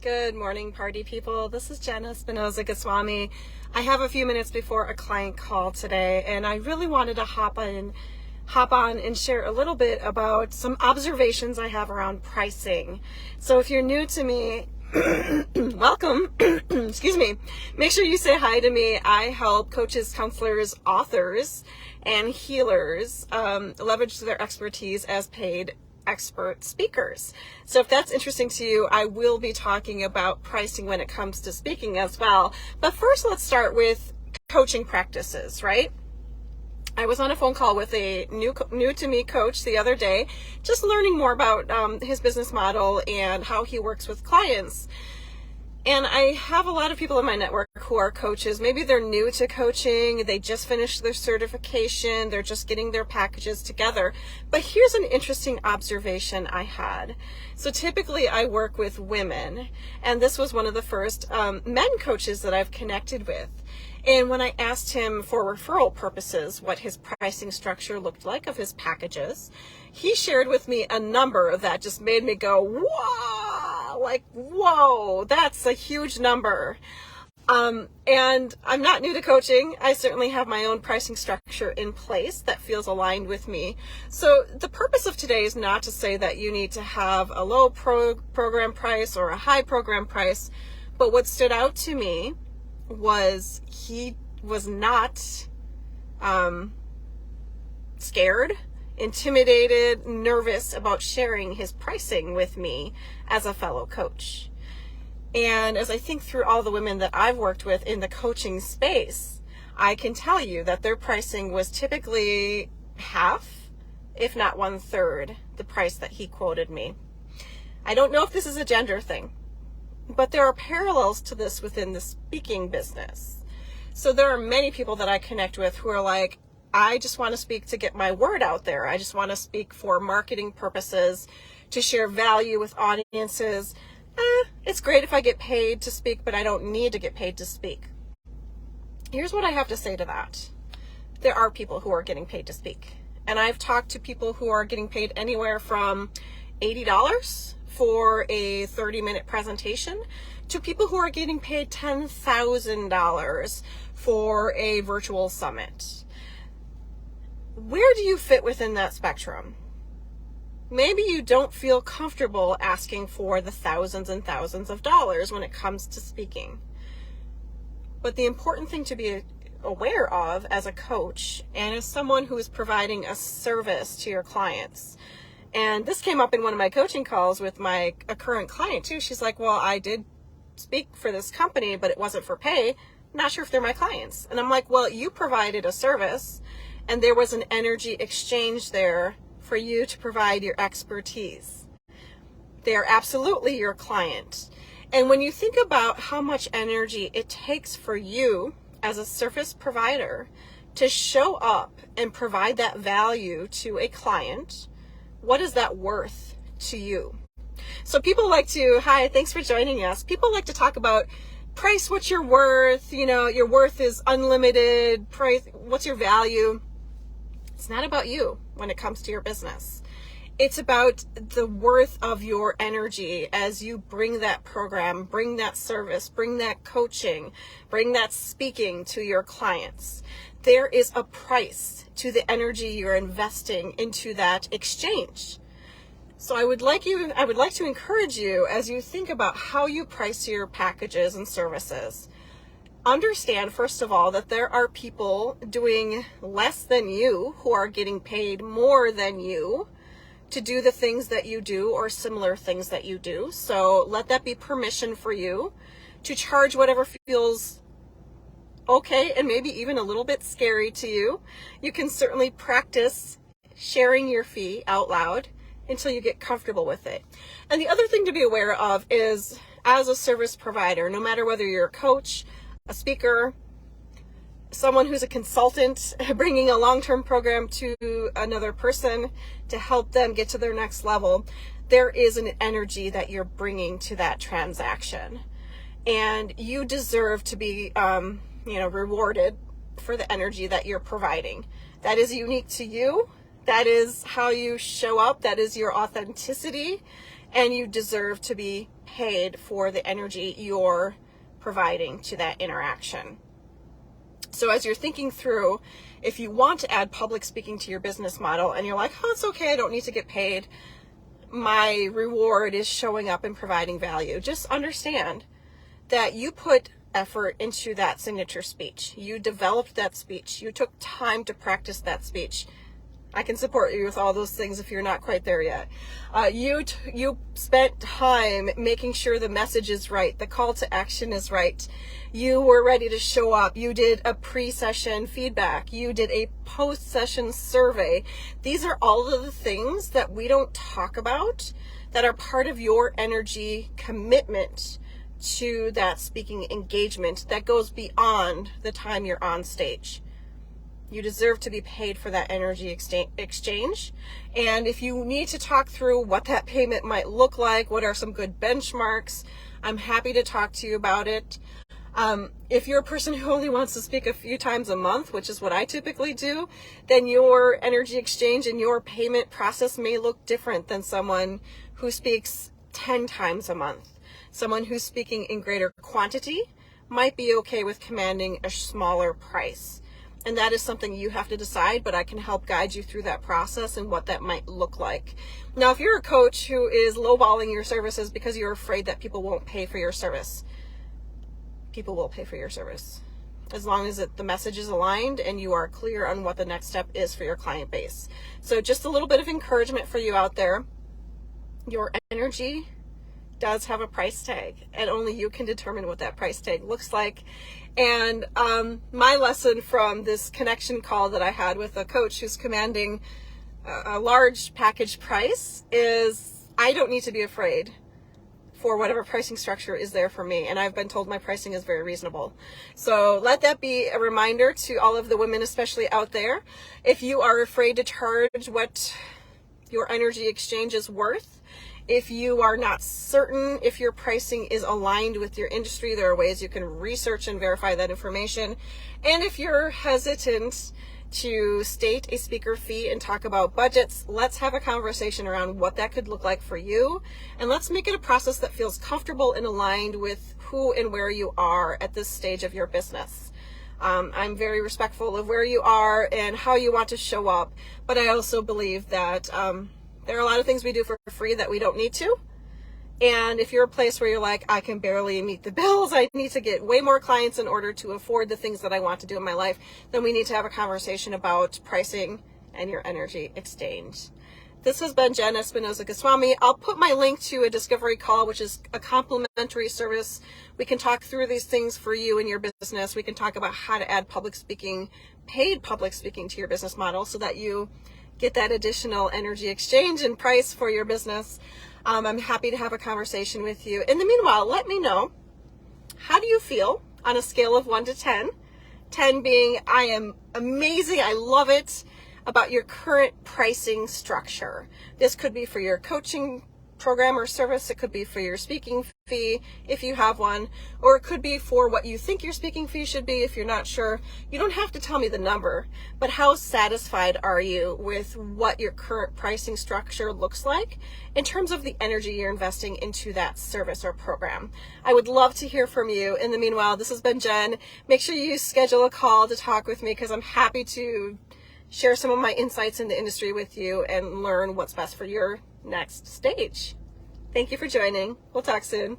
Good morning, party people. This is Jenn Espinosa-Goswami. I have a few minutes before a client call today, and I really wanted to hop on and share a little bit about some observations I have around pricing. So if you're new to me, welcome. Excuse me. Make sure you say hi to me. I help coaches, counselors, authors, and healers leverage their expertise as paid expert speakers. So if that's interesting to you, I will be talking about pricing when it comes to speaking as well. But first, let's start with coaching practices, right? I was on a phone call with a new to me coach the other day, just learning more about his business model and how he works with clients. And I have a lot of people in my network who are coaches. Maybe they're new to coaching. They just finished their certification. They're just getting their packages together. But here's an interesting observation I had. So typically I work with women, and this was one of the first men coaches that I've connected with. And when I asked him for referral purposes what his pricing structure looked like of his packages, he shared with me a number that just made me go, whoa, like, whoa, that's a huge number. And I'm not new to coaching. I certainly have my own pricing structure in place that feels aligned with me. So the purpose of today is not to say that you need to have a low program price or a high program price, but what stood out to me was he was not scared, intimidated, nervous about sharing his pricing with me as a fellow coach. And as I think through all the women that I've worked with in the coaching space, I can tell you that their pricing was typically half, if not 1/3, the price that he quoted me. I don't know if this is a gender thing, but there are parallels to this within the speaking business. So there are many people that I connect with who are like, I just want to speak to get my word out there. I just want to speak for marketing purposes, to share value with audiences. It's great if I get paid to speak, but I don't need to get paid to speak. Here's what I have to say to that. There are people who are getting paid to speak. And I've talked to people who are getting paid anywhere from $80 for a 30-minute presentation to people who are getting paid $10,000 for a virtual summit. Where do you fit within that spectrum? Maybe you don't feel comfortable asking for the thousands and thousands of dollars when it comes to speaking. But the important thing to be aware of as a coach and as someone who is providing a service to your clients, and this came up in one of my coaching calls with a current client too. She's like, well, I did speak for this company, but it wasn't for pay. Not sure if they're my clients. And I'm like, well, you provided a service and there was an energy exchange there for you to provide your expertise. They are absolutely your client. And when you think about how much energy it takes for you as a service provider to show up and provide that value to a client, what is that worth to you? So people like to, hi, thanks for joining us. People like to talk about price, what you're worth, your worth is unlimited, price, what's your value? It's not about you when it comes to your business. It's about the worth of your energy as you bring that program, bring that service, bring that coaching, bring that speaking to your clients. There is a price to the energy you're investing into that exchange. So I would like to encourage you as you think about how you price your packages and services. Understand, first of all, that there are people doing less than you who are getting paid more than you to do the things that you do or similar things that you do. So let that be permission for you to charge whatever feels okay and maybe even a little bit scary to you. You can certainly practice sharing your fee out loud until you get comfortable with it. And the other thing to be aware of is, as a service provider, no matter whether you're a coach, a speaker, someone who's a consultant, bringing a long-term program to another person to help them get to their next level, there is an energy that you're bringing to that transaction. And you deserve to be, rewarded for the energy that you're providing. That is unique to you. That is how you show up. That is your authenticity. and you deserve to be paid for the energy you're providing to that interaction. So as you're thinking through, if you want to add public speaking to your business model and you're like, oh, it's okay, I don't need to get paid, my reward is showing up and providing value, just understand that you put effort into that signature speech. You developed that speech. You took time to practice that speech. I can support you with all those things if you're not quite there yet. You spent time making sure the message is right, the call to action is right. You were ready to show up. You did a pre-session feedback. You did a post-session survey. These are all of the things that we don't talk about that are part of your energy commitment to that speaking engagement that goes beyond the time you're on stage. You deserve to be paid for that energy exchange. And if you need to talk through what that payment might look like, what are some good benchmarks, I'm happy to talk to you about it. If you're a person who only wants to speak a few times a month, which is what I typically do, then your energy exchange and your payment process may look different than someone who speaks 10 times a month. Someone who's speaking in greater quantity might be okay with commanding a smaller price. And that is something you have to decide, but I can help guide you through that process and what that might look like. Now, if you're a coach who is lowballing your services because you're afraid that people won't pay for your service, people will pay for your service, as long as the message is aligned and you are clear on what the next step is for your client base. So just a little bit of encouragement for you out there. Your energy does have a price tag, and only you can determine what that price tag looks like. And my lesson from this connection call that I had with a coach who's commanding a large package price is I don't need to be afraid for whatever pricing structure is there for me. And I've been told my pricing is very reasonable. So let that be a reminder to all of the women, especially out there. If you are afraid to charge what your energy exchange is worth, if you are not certain if your pricing is aligned with your industry, there are ways you can research and verify that information. And if you're hesitant to state a speaker fee and talk about budgets, let's have a conversation around what that could look like for you. And let's make it a process that feels comfortable and aligned with who and where you are at this stage of your business. I'm very respectful of where you are and how you want to show up, but I also believe that there are a lot of things we do for free that we don't need to. And if you're a place where you're like, I can barely meet the bills, I need to get way more clients in order to afford the things that I want to do in my life, then we need to have a conversation about pricing and your energy exchange. This has been Jenn Espinosa-Goswami. I'll put my link to a discovery call, which is a complimentary service. We can talk through these things for you and your business. We can talk about how to add public speaking, paid public speaking to your business model so that you get that additional energy exchange and price for your business. I'm happy to have a conversation with you. In the meanwhile, let me know, how do you feel on a scale of 1 to 10? 10 being, I am amazing, I love it, about your current pricing structure. This could be for your coaching program or service. It could be for your speaking fee, if you have one, or it could be for what you think your speaking fee should be if you're not sure. You don't have to tell me the number, but how satisfied are you with what your current pricing structure looks like in terms of the energy you're investing into that service or program? I would love to hear from you. In the meanwhile, this has been Jenn. Make sure you schedule a call to talk with me because I'm happy to share some of my insights in the industry with you and learn what's best for your next stage. Thank you for joining. We'll talk soon.